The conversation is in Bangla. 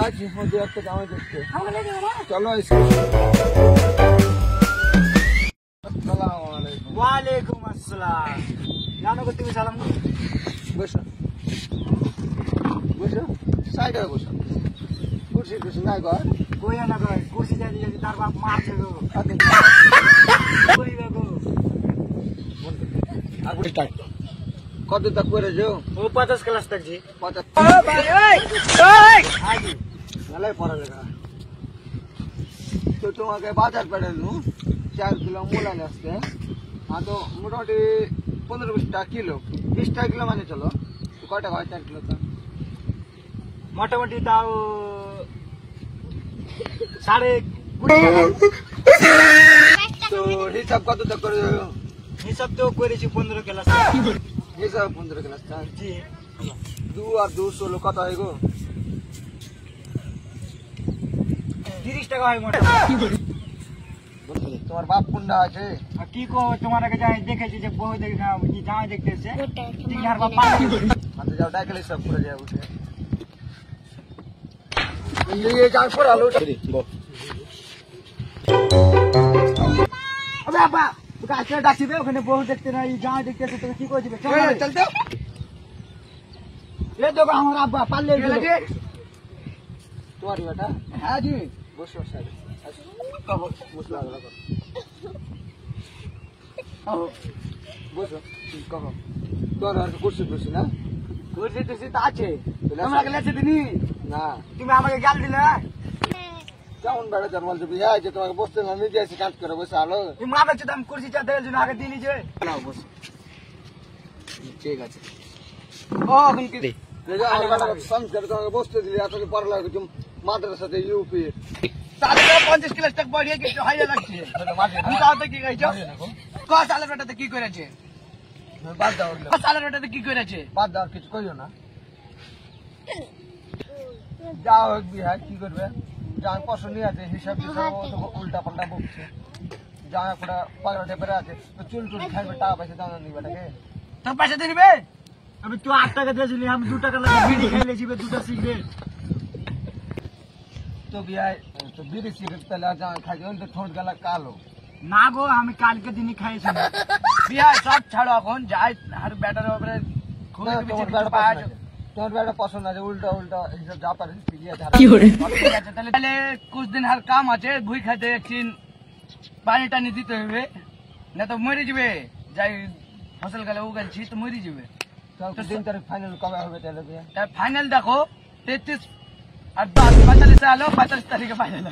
যাচ্ছি মধ্যে একটা জামা দেখতে। চলো ওয়ালাইকুম আসসালাম। জানো তুমি সালাম বসো বসো সাইডে বসো কুর্সি টুর্সি নাই ঘর কই না কই কুর্সি যাই দিয়েছি তার বাপ মারছে গো কইবে গো কত তক করেছো? ও 50 ক্লাস तक जी। 50 ভাই ওই ওই আগে ভালোই পড়ালেখা। তো তোমাকে বাজার পেড়ালু 4 কিলো মূলা নিয়ে আসতে। হ্যাঁ তো মোটামুটি 15-20 টাকা কিলো, 20 টাকা কিলো মানে চলো। কয় টাকা হয় 4 কিলো? তো মোটামুটি তাও 20.5 টাকা। তো হিসাব কত তক করে? হিসাব তো করেছি 15 ক্লাস হিসাব 15 ক্লাস জি। 2 আর 2 16 কত হয় গো? 30 টাকা হয় মোটামুটি। তোমার বাপ কোনটা আছে? আর কি কো তোমার আগে যাই দেখেছি যে বউ দেখে না কি জামাই দেখতেছে তিনহার বাপ মানে যাও ডাইকেল হিসাব করে যাও উঠে ये जान पड़ालो আবে আপা তোকে আজকে ডাকছিবে ওখানে বউ দেখতে না এই জামাই দেখতেছে তোকে কি করে দিবে चलते এ দেখো আমার আব্বা পারলে तुम्हारी बेटा হ্যাঁ জি बस बस कहो मुसला लगा कहो बस कहो तो আর কুরসি কুরসি না কুরসি টুরসি তো আছে তোমাকে লেছে দিনি না তুমি আমাকে গাল দিলে কেমন বেড়া জন্মাল যে বিয়ে আছে তোমাকে বসতে না নিজে এসে কাজ করে বসে আলো তুমি মাথা চুদাম কুরসি চা দেওয়ার জন্য আগে দিয়ে নিছে নাও বস ঠিক আছে ও এখন কি সংস্কার তোমাকে বসতে দিলে এত পড়ালেখা তুমি মাদ্রাসাতে ইউপি তাহলে 50 ক্লাস তক পড়িয়ে কিছু হাইয়া লাগছে আমি তাতে কি গাইছো ক সালের বেটাতে কি করেছে বাদ দাও ক সালের বেটাতে কি করেছে বাদ দাও কিছু কইও না যাও এক বিহার কি করবে যার পছন্দ আছে হিসাব উল্টা পাল্টা বকছে যা একটা পাগলা টেপে আছে তো চুল টুল খাইবে টাকা পয়সা দাও নিবে নাকি তো পয়সা দিয়ে দিবে আমি তো 8 টাকা দিয়েছিলি আমি 2 টাকা লাগে বিড়ি খাইলে জিবে 2টা সিগারেট তো বিহার তো বিড়ি সিগারেট তাহলে যা খাইবে তো ঠোঁট গলা কালো না গো আমি কালকে দিনই খাইছি বিয়ার সব ছাড়ো এখন যাই আর ব্যাটার উপরে খুব তোমার বেটা পছন্দ আছে উল্টা উল্টা হিসাব যা পারে ঠিকই আছে তাহলে কুছ দিন আর কাম আছে ভুই খাইতে একদিন পানি টানি দিতে হবে না তো মরে যাবে যাই ফসল গেলে উগালছি তো মরে যাবে তো দিন তারিখ ফাইনাল কবে হবে তাহলে বিয়া ফাইনাল দেখো 33 আর 10 45 আলো 45 তারিখে ফাইনাল